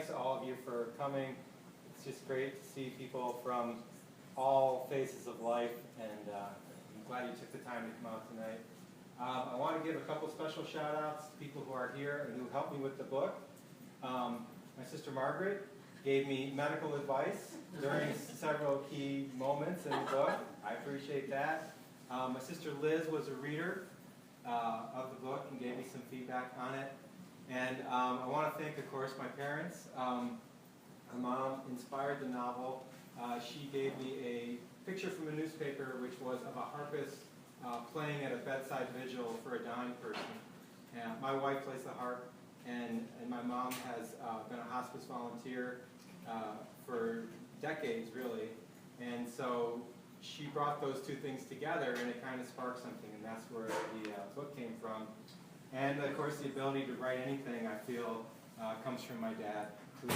thanks to all of you for coming. It's just great to see people from all phases of life, and I'm glad you took the time to come out tonight. I want to give a couple special shout-outs to people who are here and who helped me with the book. My sister Margaret gave me medical advice during several key moments in the book. I appreciate that. My sister Liz was a reader of the book and gave me some feedback on it. And I want to thank, of course, my parents. My mom inspired the novel. She gave me a picture from a newspaper which was of a harpist playing at a bedside vigil for a dying person. My wife plays the harp, and my mom has been a hospice volunteer for decades, really. And so she brought those two things together, and it kind of sparked something, and that's where the book came from. And, of course, the ability to write anything, I feel, comes from my dad, who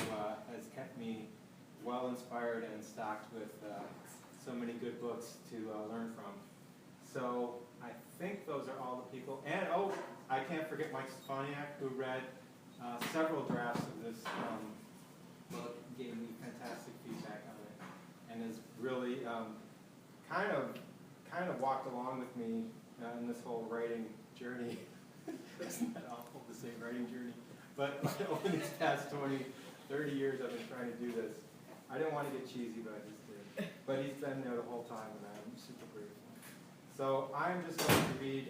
has kept me well inspired and stocked with so many good books to learn from. So I think those are all the people. And, oh, I can't forget Mike Stefaniak, who read several drafts of this book, gave me fantastic feedback on it, and has really kind of walked along with me in this whole writing journey. Isn't that awful to say, writing journey? But over these past 20, 30 years I've been trying to do this. I didn't want to get cheesy, but I just did. But he's been there the whole time, and I'm super grateful. So I'm just going to read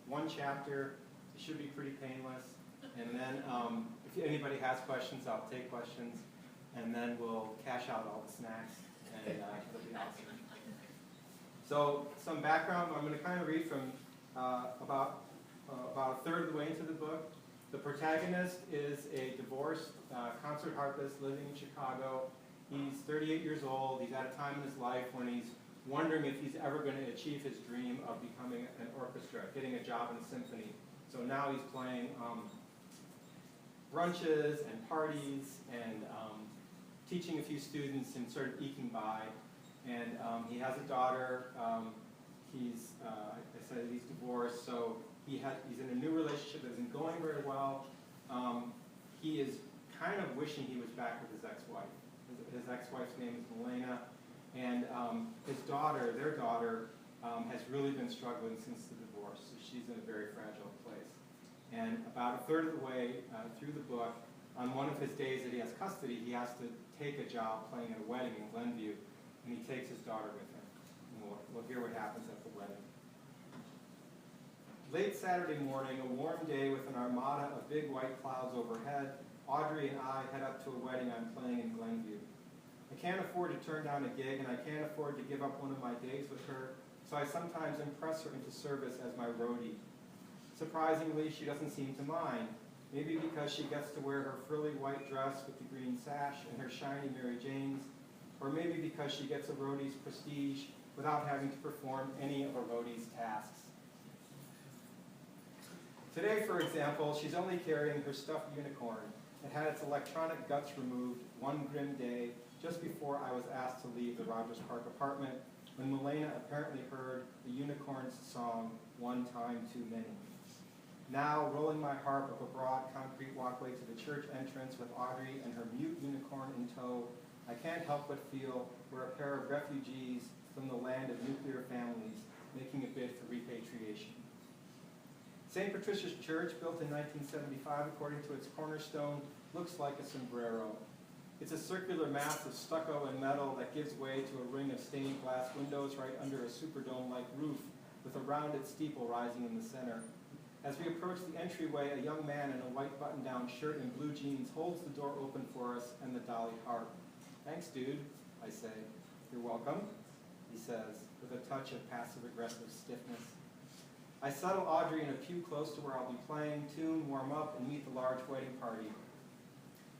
one chapter. It should be pretty painless. And then if anybody has questions, I'll take questions. And then we'll cash out all the snacks, and it'll be awesome. So some background. I'm going to kind of read from about a third of the way into the book. The protagonist is a divorced concert harpist living in Chicago. He's 38 years old. He's at a time in his life when he's wondering if he's ever going to achieve his dream of becoming an orchestra, getting a job in a symphony. So now he's playing brunches and parties and teaching a few students and sort of eking by. And he has a daughter. I said he's divorced, so he's in a new relationship that isn't going very well. He is kind of wishing he was back with his ex-wife. His ex-wife's name is Mozina, and their daughter, has really been struggling since the divorce, so she's in a very fragile place. And about a third of the way through the book, on one of his days that he has custody, he has to take a job playing at a wedding in Glenview, and he takes his daughter with him. And we'll hear what happens at the wedding. Late Saturday morning, a warm day with an armada of big white clouds overhead, Audrey and I head up to a wedding I'm playing in Glenview. I can't afford to turn down a gig, and I can't afford to give up one of my days with her, so I sometimes impress her into service as my roadie. Surprisingly, she doesn't seem to mind, maybe because she gets to wear her frilly white dress with the green sash and her shiny Mary Janes, or maybe because she gets a roadie's prestige without having to perform any of a roadie's tasks. Today, for example, she's only carrying her stuffed unicorn. It had its electronic guts removed one grim day just before I was asked to leave the Rogers Park apartment when Milena apparently heard the unicorn's song, One Time Too Many. Now, rolling my harp up a broad concrete walkway to the church entrance with Audrey and her mute unicorn in tow, I can't help but feel we're a pair of refugees from the land of nuclear families making a bid for repatriation. St. Patricia's Church, built in 1975 according to its cornerstone, looks like a sombrero. It's a circular mass of stucco and metal that gives way to a ring of stained glass windows right under a superdome-like roof with a rounded steeple rising in the center. As we approach the entryway, a young man in a white button-down shirt and blue jeans holds the door open for us and the dolly harp. "Thanks, dude," I say. "You're welcome," he says, with a touch of passive-aggressive stiffness. I settle Audrey in a pew close to where I'll be playing, tune, warm up, and meet the large wedding party.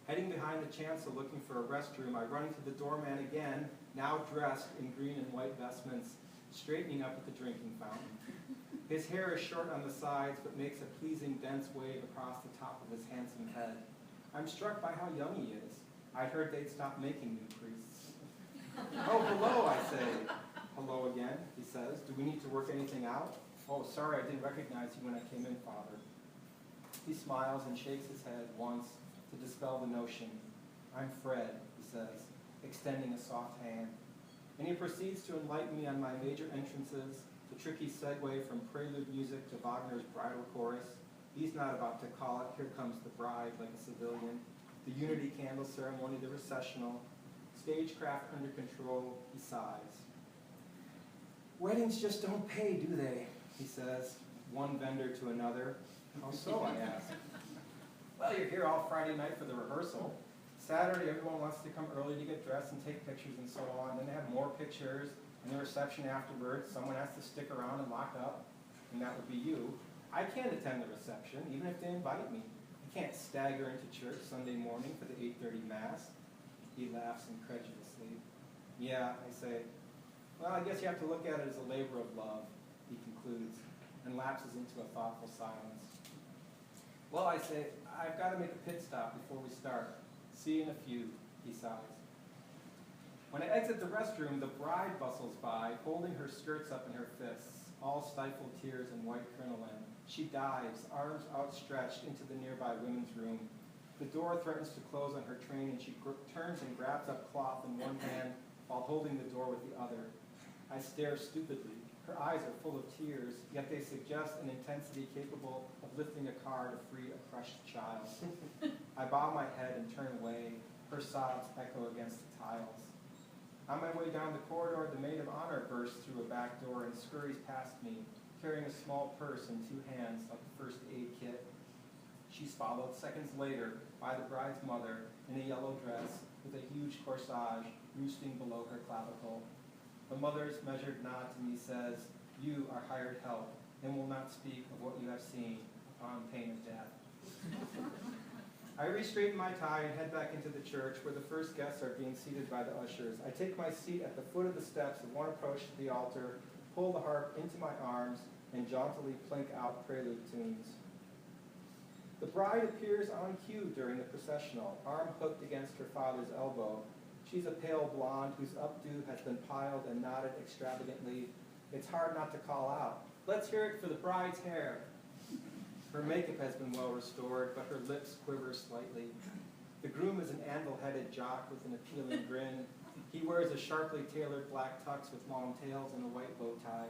Heading behind the chancel looking for a restroom, I run into the doorman again, now dressed in green and white vestments, straightening up at the drinking fountain. His hair is short on the sides, but makes a pleasing dense wave across the top of his handsome head. I'm struck by how young he is. I'd heard they'd stopped making new priests. "Oh, hello," I say. "Hello again," he says. "Do we need to work anything out?" "Oh, sorry, I didn't recognize you when I came in, Father." He smiles and shakes his head once to dispel the notion. I'm Fred, he says, extending a soft hand. And he proceeds to enlighten me on my major entrances, the tricky segue from prelude music to Wagner's bridal chorus. He's not about to call it, here comes the bride, like a civilian. The unity candle ceremony, the recessional. Stagecraft under control, he sighs. Weddings just don't pay, do they? He says, one vendor to another. How so, I ask. Well, you're here all Friday night for the rehearsal. Saturday, everyone wants to come early to get dressed and take pictures and so on. Then they have more pictures, and the reception afterwards, someone has to stick around and lock up, and that would be you. I can't attend the reception, even if they invite me. I can't stagger into church Sunday morning for the 8:30 Mass. He laughs incredulously. Yeah, I say, well, I guess you have to look at it as a labor of love, he concludes, and lapses into a thoughtful silence. Well, I say, I've got to make a pit stop before we start. See you in a few, he sighs. When I exit the restroom, the bride bustles by, holding her skirts up in her fists, all stifled tears and white crinoline. She dives, arms outstretched, into the nearby women's room. The door threatens to close on her train, and she turns and grabs up cloth in one hand while holding the door with the other. I stare stupidly. Her eyes are full of tears, yet they suggest an intensity capable of lifting a car to free a crushed child. I bow my head and turn away. Her sobs echo against the tiles. On my way down the corridor, the maid of honor bursts through a back door and scurries past me, carrying a small purse in two hands like a first aid kit. She's followed seconds later by the bride's mother in a yellow dress with a huge corsage roosting below her clavicle. The mother's measured nod to me says, "You are hired help, and will not speak of what you have seen upon pain of death." I re-straighten my tie and head back into the church where the first guests are being seated by the ushers. I take my seat at the foot of the steps of one approach to the altar, pull the harp into my arms, and jauntily plink out prelude tunes. The bride appears on cue during the processional, arm hooked against her father's elbow. She's a pale blonde whose updo has been piled and knotted extravagantly. It's hard not to call out, "Let's hear it for the bride's hair." Her makeup has been well restored, but her lips quiver slightly. The groom is an anvil-headed jock with an appealing grin. He wears a sharply tailored black tux with long tails and a white bow tie.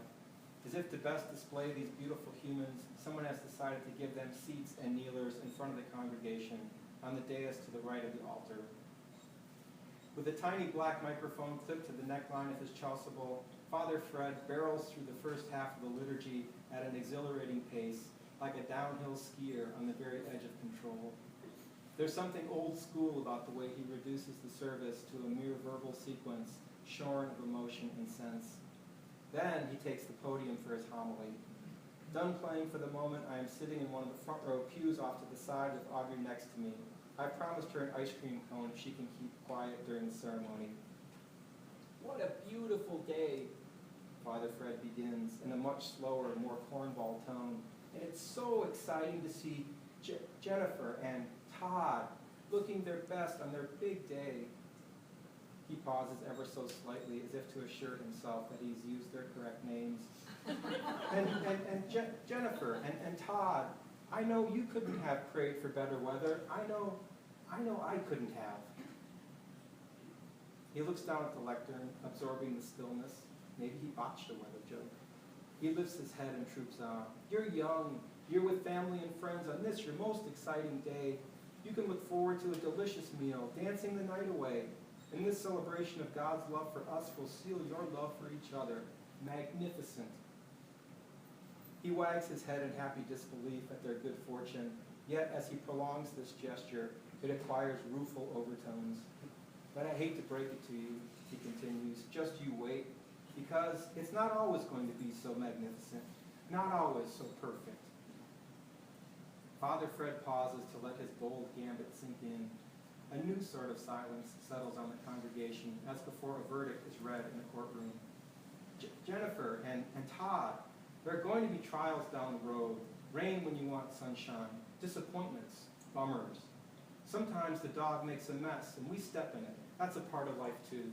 As if to best display these beautiful humans, someone has decided to give them seats and kneelers in front of the congregation on the dais to the right of the altar. With a tiny black microphone clipped to the neckline of his chasuble, Father Fred barrels through the first half of the liturgy at an exhilarating pace, like a downhill skier on the very edge of control. There's something old school about the way he reduces the service to a mere verbal sequence, shorn of emotion and sense. Then he takes the podium for his homily. Done playing for the moment, I am sitting in one of the front row pews off to the side with Audrey next to me. I promised her an ice cream cone if she can keep quiet during the ceremony. "What a beautiful day," Father Fred begins in a much slower, more cornball tone. "And it's so exciting to see Jennifer and Todd looking their best on their big day." He pauses ever so slightly as if to assure himself that he's used their correct names. And Jennifer and Todd, I know you couldn't have prayed for better weather. I know I couldn't have. He looks down at the lectern, absorbing the stillness. Maybe he botched a weather joke. He lifts his head and troops on. "You're young. You're with family and friends on this, your most exciting day. You can look forward to a delicious meal, dancing the night away. And this celebration of God's love for us will seal your love for each other. Magnificent." He wags his head in happy disbelief at their good fortune, yet as he prolongs this gesture, it acquires rueful overtones. "But I hate to break it to you," he continues, "just you wait, because it's not always going to be so magnificent, not always so perfect." Father Fred pauses to let his bold gambit sink in. A new sort of silence settles on the congregation as before a verdict is read in the courtroom. Jennifer and Todd, there are going to be trials down the road, rain when you want sunshine, disappointments, bummers. Sometimes the dog makes a mess and we step in it. That's a part of life too.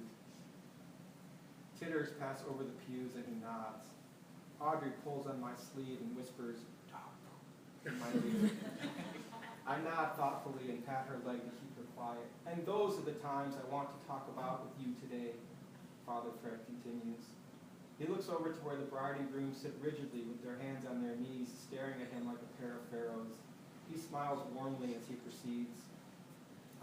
Titters pass over the pews and he nods. Audrey pulls on my sleeve and whispers, "Dog poop," in my ear. I nod thoughtfully and pat her leg to keep her quiet. And those are the times I want to talk about with you today, Father Fred continues. He looks over to where the bride and groom sit rigidly with their hands on their knees, staring at him like a pair of pharaohs. He smiles warmly as he proceeds.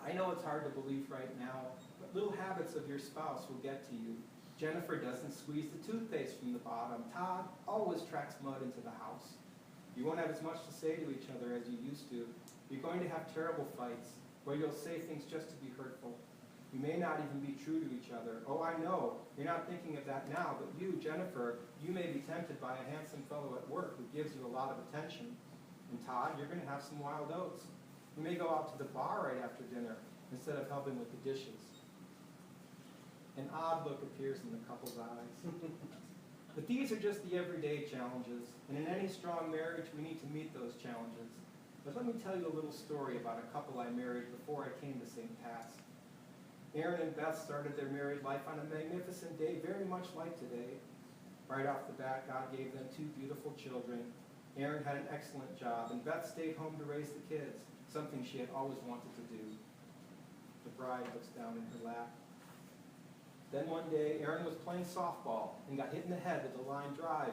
I know it's hard to believe right now, but little habits of your spouse will get to you. Jennifer doesn't squeeze the toothpaste from the bottom. Todd always tracks mud into the house. You won't have as much to say to each other as you used to. You're going to have terrible fights where you'll say things just to be hurtful. You may not even be true to each other. Oh, I know. You're not thinking of that now, but you, Jennifer, you may be tempted by a handsome fellow at work who gives you a lot of attention. And Todd, you're going to have some wild oats. You may go out to the bar right after dinner instead of helping with the dishes. An odd look appears in the couple's eyes. But these are just the everyday challenges, and in any strong marriage, we need to meet those challenges. But let me tell you a little story about a couple I married before I came to St. Pat's. Aaron and Beth started their married life on a magnificent day, very much like today. Right off the bat, God gave them 2 beautiful children. Aaron had an excellent job, and Beth stayed home to raise the kids, something she had always wanted to do. The bride looks down in her lap. Then one day, Aaron was playing softball and got hit in the head with a line drive.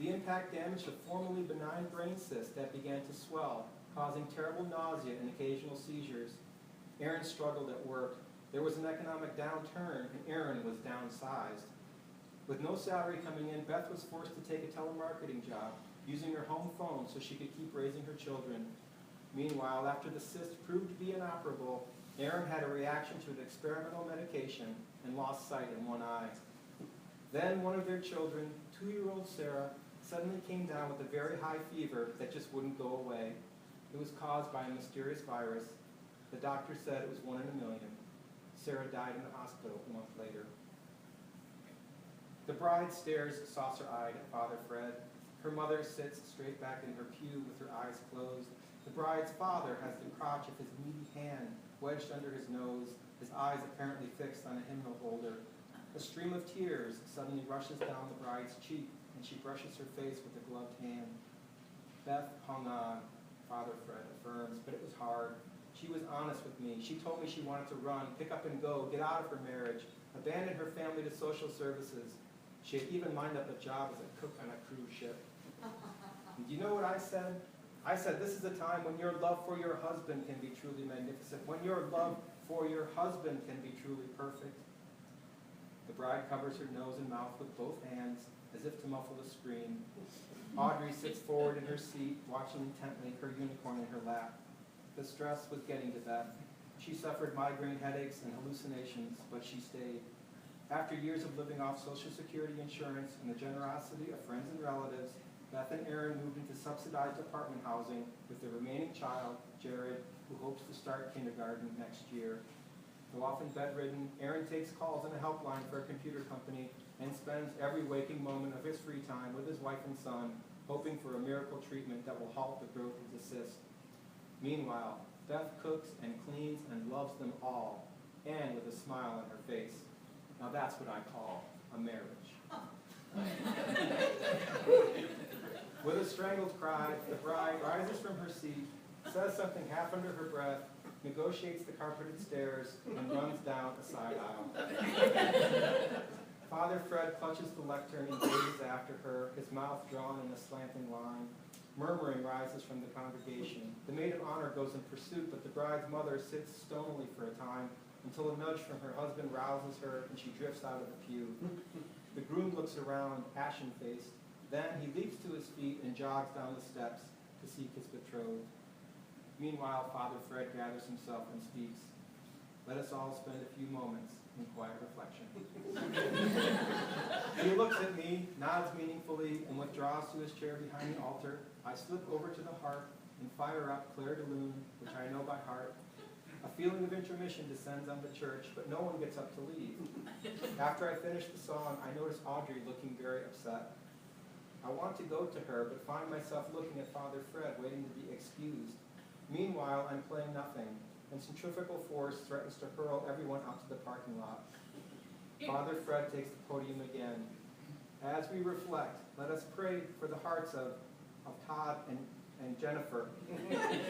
The impact damaged a formerly benign brain cyst that began to swell, causing terrible nausea and occasional seizures. Aaron struggled at work. There was an economic downturn, and Aaron was downsized. With no salary coming in, Beth was forced to take a telemarketing job, using her home phone so she could keep raising her children. Meanwhile, after the cyst proved to be inoperable, Aaron had a reaction to an experimental medication and lost sight in one eye. Then one of their children, 2-year-old Sarah, suddenly came down with a very high fever that just wouldn't go away. It was caused by a mysterious virus. The doctor said it was 1 in a million. Sarah died in the hospital a month later. The bride stares saucer-eyed at Father Fred. Her mother sits straight back in her pew with her eyes closed. The bride's father has the crotch of his meaty hand wedged under his nose, his eyes apparently fixed on a hymnal holder. A stream of tears suddenly rushes down the bride's cheek, and she brushes her face with a gloved hand. Beth hung on, Father Fred affirms, but it was hard. She was honest with me. She told me she wanted to run, pick up and go, get out of her marriage, abandon her family to social services. She had even lined up a job as a cook on a cruise ship. And do you know what I said? I said, this is a time when your love for your husband can be truly magnificent, when your love for your husband can be truly perfect. The bride covers her nose and mouth with both hands, as if to muffle the scream. Audrey sits forward in her seat, watching intently, her unicorn in her lap. The stress was getting to Beth. She suffered migraine headaches and hallucinations, but she stayed. After years of living off Social Security insurance and the generosity of friends and relatives, Beth and Aaron moved into subsidized apartment housing with their remaining child, Jared, who hopes to start kindergarten next year. Though often bedridden, Aaron takes calls on a helpline for a computer company and spends every waking moment of his free time with his wife and son, hoping for a miracle treatment that will halt the growth of the cyst. Meanwhile, Beth cooks and cleans and loves them all, and with a smile on her face. Now that's what I call a marriage. With a strangled cry, the bride rises from her seat, says something half under her breath, negotiates the carpeted stairs, and runs down a side aisle. Father Fred clutches the lectern and gazes after her, his mouth drawn in a slanting line. Murmuring rises from the congregation. The maid of honor goes in pursuit, but the bride's mother sits stonily for a time until a nudge from her husband rouses her and she drifts out of the pew. The groom looks around, ashen-faced. Then he leaps to his feet and jogs down the steps to seek his betrothed. Meanwhile, Father Fred gathers himself and speaks. Let us all spend a few moments in quiet reflection. He looks at me, nods meaningfully, and withdraws to his chair behind the altar. I slip over to the harp and fire up Claire de Lune, which I know by heart. A feeling of intermission descends on the church, but no one gets up to leave. After I finish the song, I notice Audrey looking very upset. I want to go to her, but find myself looking at Father Fred, waiting to be excused. Meanwhile, I'm playing nothing, and centrifugal force threatens to hurl everyone out to the parking lot. Father Fred takes the podium again. As we reflect, let us pray for the hearts of Todd and Jennifer,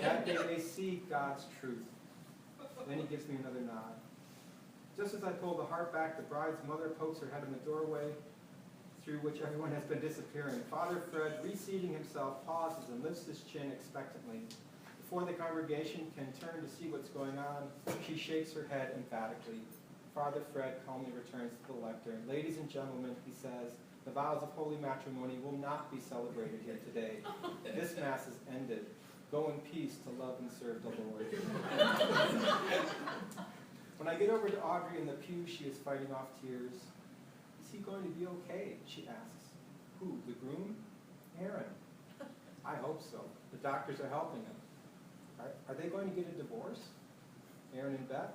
that they may see God's truth. Then he gives me another nod. Just as I pull the heart back, the bride's mother pokes her head in the doorway through which everyone has been disappearing. Father Fred, reseating himself, pauses and lifts his chin expectantly. Before the congregation can turn to see what's going on, she shakes her head emphatically. Father Fred calmly returns to the lectern. Ladies and gentlemen, he says, the vows of holy matrimony will not be celebrated here today. This Mass is ended. Go in peace to love and serve the Lord. When I get over to Audrey in the pew, she is fighting off tears. Is he going to be okay? She asks. Who, the groom? Aaron. I hope so. The doctors are helping him. Are they going to get a divorce? Aaron and Beth?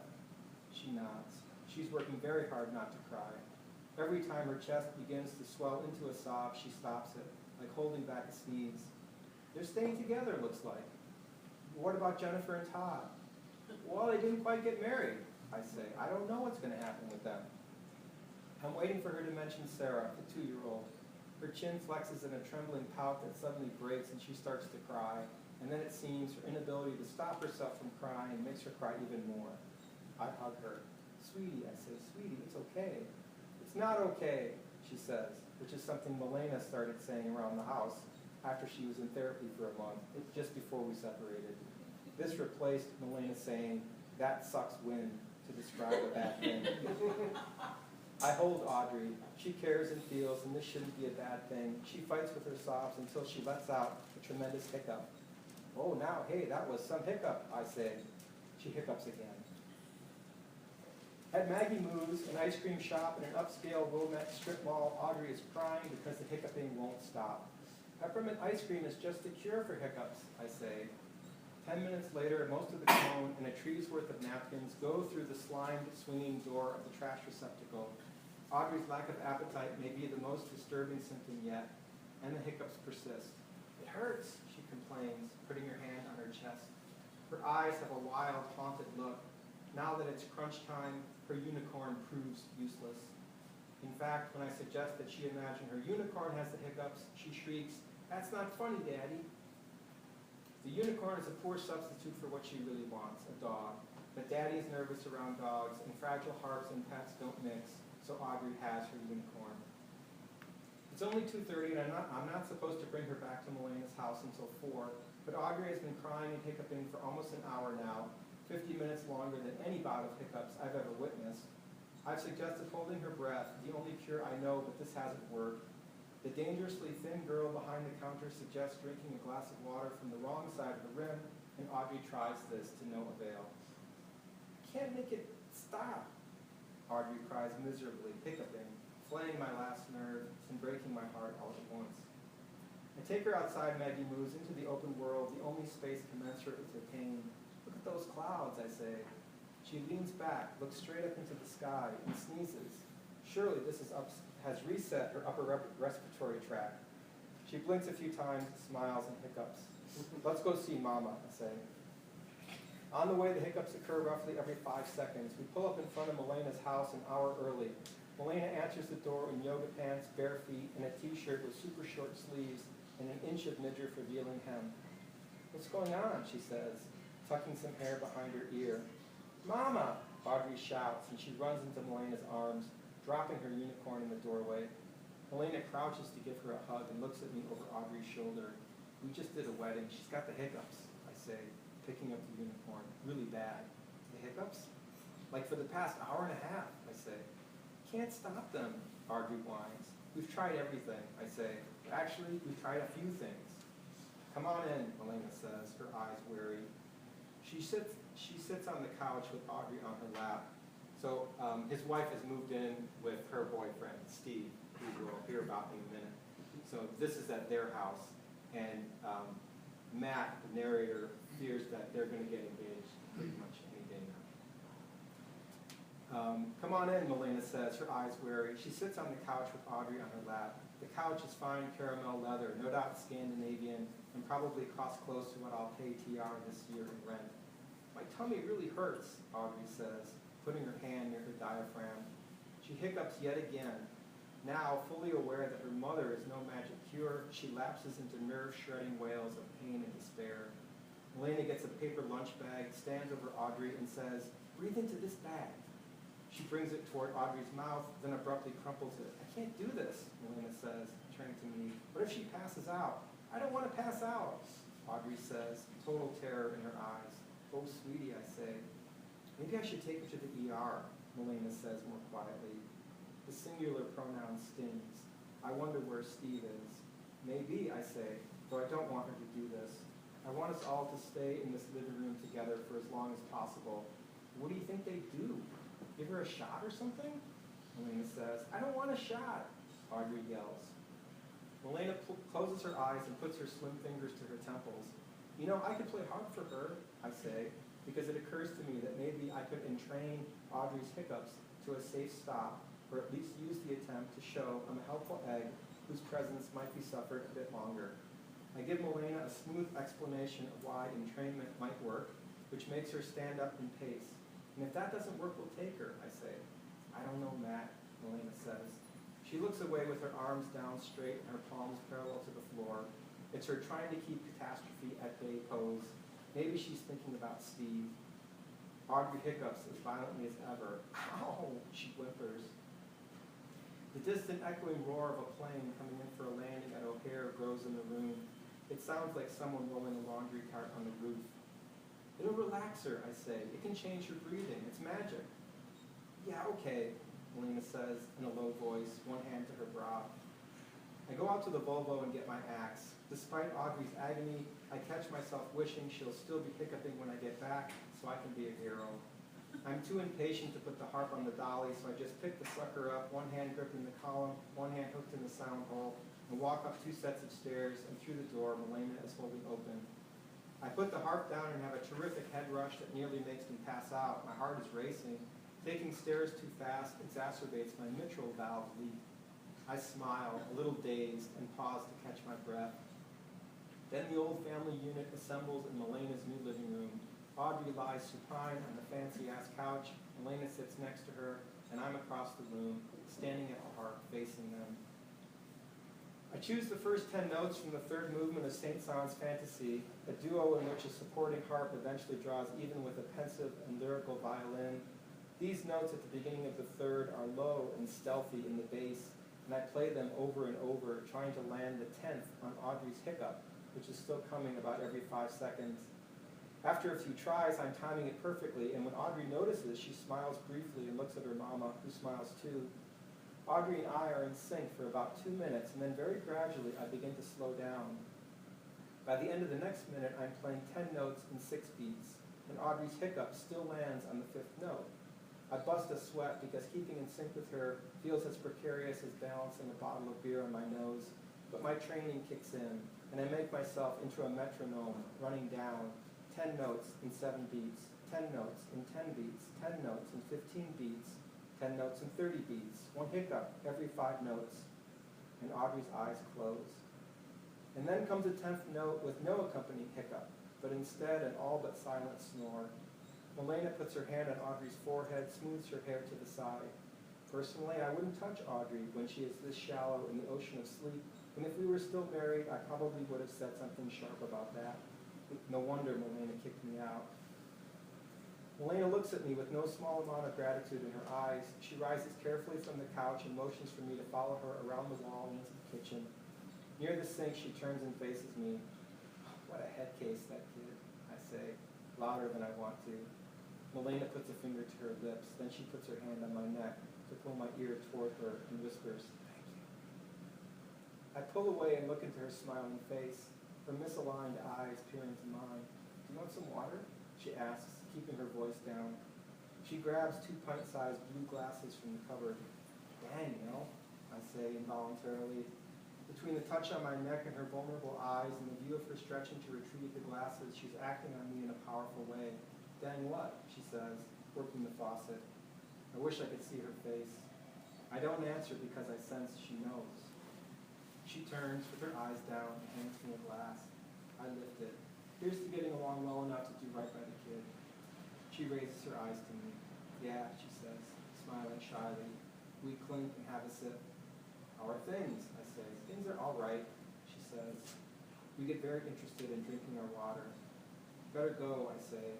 She nods. She's working very hard not to cry. Every time her chest begins to swell into a sob, she stops it, like holding back a sneeze. They're staying together, looks like. What about Jennifer and Todd? Well, they didn't quite get married, I say. I don't know what's going to happen with them. I'm waiting for her to mention Sarah, the 2-year-old. Her chin flexes in a trembling pout that suddenly breaks and she starts to cry. And then it seems her inability to stop herself from crying makes her cry even more. I hug her. Sweetie, I say, sweetie, it's okay. It's not okay, she says, which is something Milena started saying around the house after she was in therapy for a month, just before we separated. This replaced Milena saying, that sucks wind, to describe a bad thing. I hold Audrey. She cares and feels, and this shouldn't be a bad thing. She fights with her sobs until she lets out a tremendous hiccup. Oh, now, hey, that was some hiccup, I say. She hiccups again. At Maggie Moo's, an ice cream shop in an upscale Wilmette strip mall, Audrey is crying because the hiccuping won't stop. Peppermint ice cream is just a cure for hiccups, I say. 10 minutes later, most of the cone and a tree's worth of napkins go through the slimed, swinging door of the trash receptacle. Audrey's lack of appetite may be the most disturbing symptom yet, and the hiccups persist. It hurts, she complains, putting her hand on her chest. Her eyes have a wild, haunted look. Now that it's crunch time, her unicorn proves useless. In fact, when I suggest that she imagine her unicorn has the hiccups, she shrieks, "That's not funny, Daddy." The unicorn is a poor substitute for what she really wants, a dog. But Daddy is nervous around dogs, and fragile hearts and pets don't mix, so Audrey has her unicorn. It's only 2:30, and I'm not supposed to bring her back to Milena's house until 4, but Audrey has been crying and hiccuping for almost an hour now, 50 minutes longer than any bout of hiccups I've ever witnessed. I've suggested holding her breath, the only cure I know, but this hasn't worked. The dangerously thin girl behind the counter suggests drinking a glass of water from the wrong side of the rim, and Audrey tries this to no avail. I can't make it stop, Audrey cries miserably, hiccuping, flaying my last nerve and breaking my heart all at once. I take her outside Maggie Moo's into the open world, the only space commensurate with her pain. Look at those clouds, I say. She leans back, looks straight up into the sky, and sneezes. Surely this has reset her upper respiratory tract. She blinks a few times, smiles, and hiccups. Let's go see Mama, I say. On the way, the hiccups occur roughly every 5 seconds. We pull up in front of Milena's house an hour early. Milena answers the door in yoga pants, bare feet, and a t-shirt with super short sleeves and an inch of midriff revealing hem. What's going on, she says, tucking some hair behind her ear. Mama, Audrey shouts, and she runs into Milena's arms, dropping her unicorn in the doorway. Milena crouches to give her a hug and looks at me over Audrey's shoulder. We just did a wedding. She's got the hiccups, I say, picking up the unicorn. Really bad. The hiccups? Like for the past hour and a half, I say. Can't stop them, Audrey whines. We've tried everything, I say. Actually, we've tried a few things. Come on in, Milena says, her eyes weary. She sits on the couch with Audrey on her lap. So his wife has moved in with her boyfriend, Steve, who we'll hear about in a minute. So this is at their house. And Matt, the narrator, fears that they're going to get engaged pretty much any day now. Come on in, Milena says, her eyes weary. She sits on the couch with Audrey on her lap. The couch is fine caramel leather, no doubt Scandinavian, and probably costs close to what I'll pay TR this year in rent. My tummy really hurts, Audrey says, putting her hand near her diaphragm. She hiccups yet again. Now, fully aware that her mother is no magic cure, she lapses into nerve-shredding wails of pain and despair. Milena gets a paper lunch bag, stands over Audrey, and says, Breathe into this bag. She brings it toward Audrey's mouth, then abruptly crumples it. I can't do this, Milena says, turning to me. What if she passes out? I don't want to pass out, Audrey says, total terror in her eyes. Oh, sweetie, I say. Maybe I should take her to the ER, Milena says more quietly. The singular pronoun stings. I wonder where Steve is. Maybe, I say, though I don't want her to do this. I want us all to stay in this living room together for as long as possible. What do you think they do? Give her a shot or something? Milena says. I don't want a shot, Audrey yells. Milena closes her eyes and puts her slim fingers to her temples. You know, I could play hard for her, I say, because it occurs to me that maybe I could entrain Audrey's hiccups to a safe stop, or at least use the attempt to show I'm a helpful egg whose presence might be suffered a bit longer. I give Milena a smooth explanation of why entrainment might work, which makes her stand up and pace. And if that doesn't work, we'll take her, I say. I don't know, Matt, Milena says. She looks away with her arms down straight and her palms parallel to the floor. It's her trying to keep catastrophe at bay pose. Maybe she's thinking about Steve. Audrey hiccups as violently as ever. Ow, she whimpers. The distant echoing roar of a plane coming in for a landing at O'Hare grows in the room. It sounds like someone rolling a laundry cart on the roof. It'll relax her, I say. It can change her breathing. It's magic. Yeah, okay, Milena says in a low voice, one hand to her brow. I go out to the Volvo and get my axe. Despite Audrey's agony, I catch myself wishing she'll still be hiccuping when I get back so I can be a hero. I'm too impatient to put the harp on the dolly, so I just pick the sucker up, one hand gripping the column, one hand hooked in the sound hole, and walk up 2 sets of stairs and through the door Milena is holding open. I put the harp down and have a terrific head rush that nearly makes me pass out. My heart is racing. Taking stairs too fast exacerbates my mitral valve leak. I smile, a little dazed, and pause to catch my breath. Then the old family unit assembles in Milena's new living room. Audrey lies supine on the fancy-ass couch. Milena sits next to her, and I'm across the room, standing at the harp, facing them. I choose the first 10 notes from the third movement of Saint-Saëns' Fantasy, a duo in which a supporting harp eventually draws even with a pensive and lyrical violin. These notes at the beginning of the third are low and stealthy in the bass, and I play them over and over, trying to land the 10th on Audrey's hiccup, which is still coming about every 5 seconds. After a few tries, I'm timing it perfectly, and when Audrey notices, she smiles briefly and looks at her mama, who smiles too. Audrey and I are in sync for about 2 minutes, and then very gradually I begin to slow down. By the end of the next minute, I'm playing 10 notes in 6 beats, and Audrey's hiccup still lands on the 5th note. I bust a sweat because keeping in sync with her feels as precarious as balancing a bottle of beer on my nose, but my training kicks in, and I make myself into a metronome, running down 10 notes in 7 beats, 10 notes in 10 beats, 10 notes in 15 beats, 10 notes and 30 beats, 1 hiccup every 5 notes, and Audrey's eyes close. And then comes a 10th note with no accompanying hiccup, but instead an all but silent snore. Milena puts her hand on Audrey's forehead, smooths her hair to the side. Personally, I wouldn't touch Audrey when she is this shallow in the ocean of sleep, and if we were still married, I probably would have said something sharp about that. No wonder Milena kicked me out. Milena looks at me with no small amount of gratitude in her eyes. She rises carefully from the couch and motions for me to follow her around the wall and into the kitchen. Near the sink, she turns and faces me. What a head case, that kid, I say, louder than I want to. Milena puts a finger to her lips, then she puts her hand on my neck to pull my ear toward her and whispers, "Thank you." I pull away and look into her smiling face, her misaligned eyes peering into mine. "Do you want some water?" she asks, keeping her voice down. She grabs 2 pint-sized blue glasses from the cupboard. "Dang, Mel," I say involuntarily. Between the touch on my neck and her vulnerable eyes and the view of her stretching to retrieve the glasses, she's acting on me in a powerful way. "Dang what?" she says, working the faucet. I wish I could see her face. I don't answer because I sense she knows. She turns with her eyes down and hands me a glass. I lift it. Here's to getting along well enough to do right by the kid. She raises her eyes to me. "Yeah," she says, smiling shyly. We clink and have a sip. "How are things?" I say. "Things are all right," she says. We get very interested in drinking our water. "Better go," I say.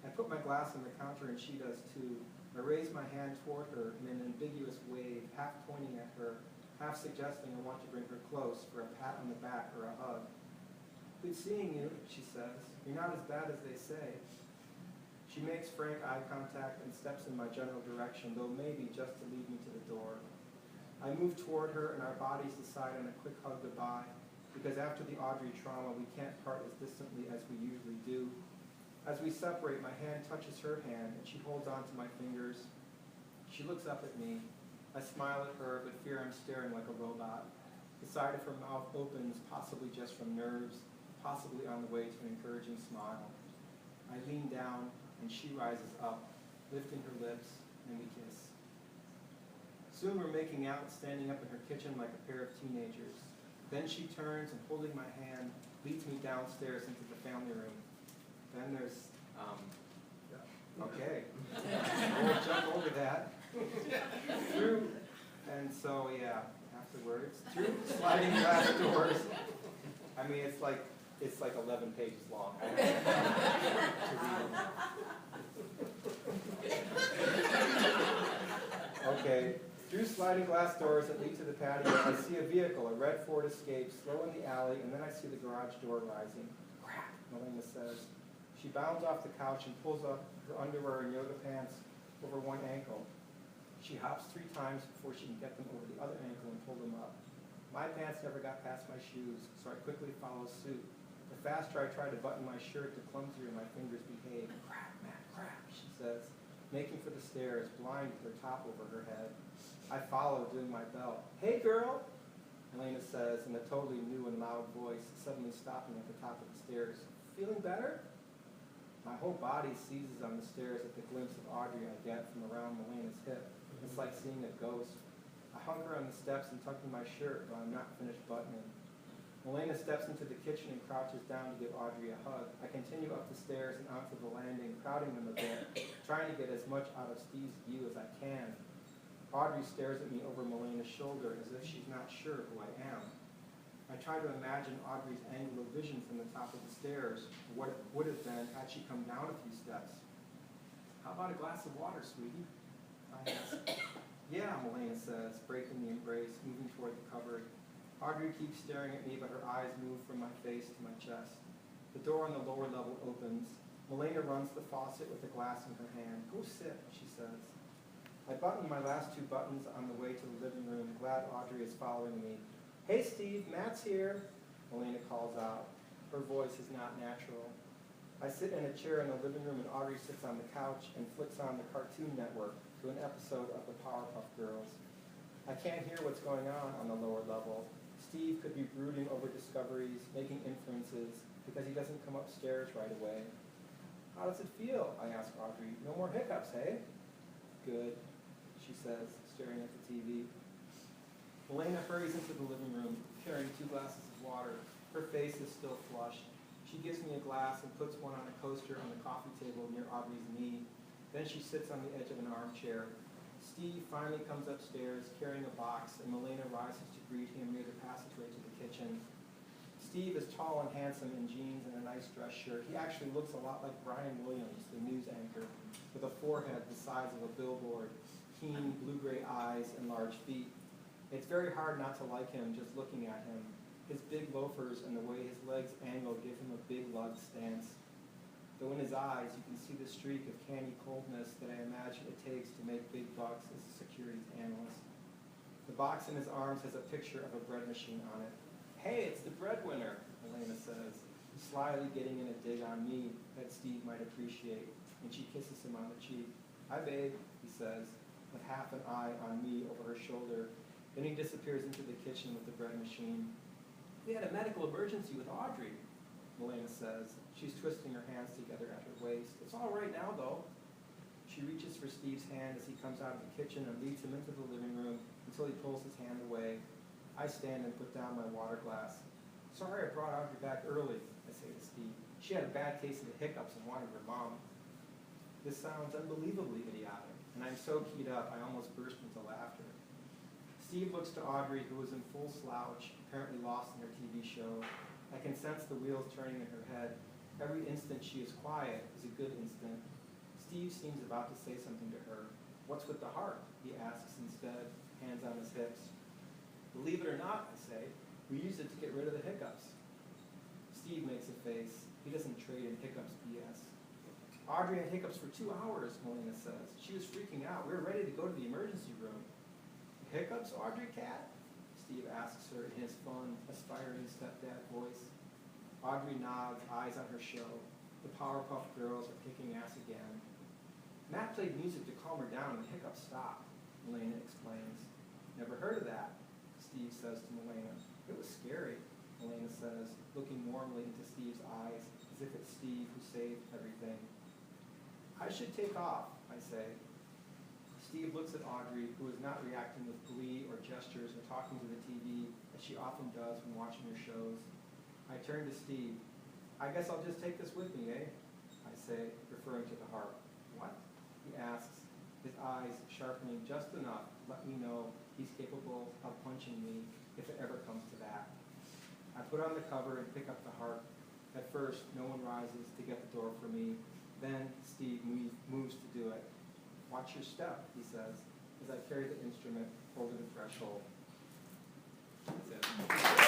I put my glass on the counter and she does too. I raise my hand toward her in an ambiguous wave, half pointing at her, half suggesting I want to bring her close for a pat on the back or a hug. Good seeing you, she says. You're not as bad as they say. She makes frank eye contact and steps in my general direction, though maybe just to lead me to the door. I move toward her and our bodies decide on a quick hug goodbye, because after the Audrey trauma, we can't part as distantly as we usually do. As we separate, my hand touches her hand and she holds on to my fingers. She looks up at me. I smile at her, but fear I'm staring like a robot. The side of her mouth opens, possibly just from nerves, possibly on the way to an encouraging smile. I lean down and she rises up, lifting her lips, and we kiss. Soon we're making out, standing up in her kitchen like a pair of teenagers. Then she turns and, holding my hand, leads me downstairs into the family room. Then there's, okay, we'll jump over that. Afterwards, through sliding glass doors. I mean, it's like 11 pages long. I have to read them. Okay. Through sliding glass doors that lead to the patio, I see a vehicle, a red Ford Escape, slow in the alley, and then I see the garage door rising. Crack, Mozina says. She bounds off the couch and pulls up her underwear and yoga pants over one ankle. She hops 3 times before she can get them over the other ankle and pull them up. My pants never got past my shoes, so I quickly follow suit. The faster I try to button my shirt, the clumsier my fingers behave. Crap, Matt, crap, she says, making for the stairs, blind with her top over her head. I follow, doing my belt. Hey, girl, Elena says in a totally new and loud voice, suddenly stopping at the top of the stairs. Feeling better? My whole body seizes on the stairs at the glimpse of Audrey I get from around Melena's hip. It's like seeing a ghost. I hunker on the steps and tuck in my shirt, but I'm not finished buttoning. Melena steps into the kitchen and crouches down to give Audrey a hug. I continue up the stairs and onto the landing, crowding them a bit, trying to get as much out of Steve's view as I can. Audrey stares at me over Melena's shoulder as if she's not sure who I am. I try to imagine Audrey's angle of vision from the top of the stairs, what it would have been had she come down a few steps. How about a glass of water, sweetie? I ask. Yeah, Melena says, breaking the embrace, moving toward the cupboard. Audrey keeps staring at me, but her eyes move from my face to my chest. The door on the lower level opens. Melena runs to the faucet with a glass in her hand. Go sit, she says. I button my last 2 buttons on the way to the living room, glad Audrey is following me. Hey, Steve, Matt's here, Melena calls out. Her voice is not natural. I sit in a chair in the living room and Audrey sits on the couch and flicks on the Cartoon Network to an episode of the Powerpuff Girls. I can't hear what's going on the lower level. Steve could be brooding over discoveries, making inferences, because he doesn't come upstairs right away. How does it feel? I ask Audrey. No more hiccups, hey? Good, she says, staring at the TV. Melena hurries into the living room, carrying 2 glasses of water. Her face is still flushed. She gives me a glass and puts one on a coaster on the coffee table near Audrey's knee. Then she sits on the edge of an armchair. Steve finally comes upstairs, carrying a box, and Melena rises to greet him near the passageway to the kitchen. Steve is tall and handsome in jeans and a nice dress shirt. He actually looks a lot like Brian Williams, the news anchor, with a forehead the size of a billboard, keen blue-gray eyes, and large feet. It's very hard not to like him just looking at him. His big loafers and the way his legs angle give him a big lug stance. Though in his eyes you can see the streak of canny coldness that I imagine it takes to make big bucks as a securities analyst. The box in his arms has a picture of a bread machine on it. Hey, it's the breadwinner, Melena says, slyly getting in a dig on me that Steve might appreciate, and she kisses him on the cheek. Hi, babe, he says, with half an eye on me over her shoulder. Then he disappears into the kitchen with the bread machine. We had a medical emergency with Audrey, Melena says. She's twisting her hands together at her waist. It's all right now, though. She reaches for Steve's hand as he comes out of the kitchen and leads him into the living room until he pulls his hand away. I stand and put down my water glass. Sorry I brought Audrey back early, I say to Steve. She had a bad case of the hiccups and wanted her mom. This sounds unbelievably idiotic, and I'm so keyed up I almost burst into laughter. Steve looks to Audrey, who is in full slouch, apparently lost in her TV show. I can sense the wheels turning in her head. Every instant she is quiet is a good instant. Steve seems about to say something to her. What's with the harp? He asks instead, hands on his hips. Believe it or not, I say, we use it to get rid of the hiccups. Steve makes a face. He doesn't trade in hiccups BS. Audrey had hiccups for 2 hours, Melina says. She was freaking out. We were ready to go to the emergency room. Hiccups, Audrey cat? Steve asks her in his fun, aspiring stepdad voice. Audrey nods, eyes on her show. The Powerpuff Girls are kicking ass again. Matt played music to calm her down and the hiccups stopped, Melina explains. Never heard of that, Steve says to Melina. It was scary, Melina says, looking warmly into Steve's eyes, as if it's Steve who saved everything. I should take off, I say. Steve looks at Audrey, who is not reacting with glee or gestures or talking to the TV, as she often does when watching her shows. I turn to Steve. I guess I'll just take this with me, eh? I say, referring to the harp. What? He asks, his eyes sharpening just enough to let me know he's capable of punching me if it ever comes to that. I put on the cover and pick up the harp. At first, no one rises to get the door for me. Then Steve moves to do it. Watch your step, he says, as I carry the instrument over the threshold. That's it.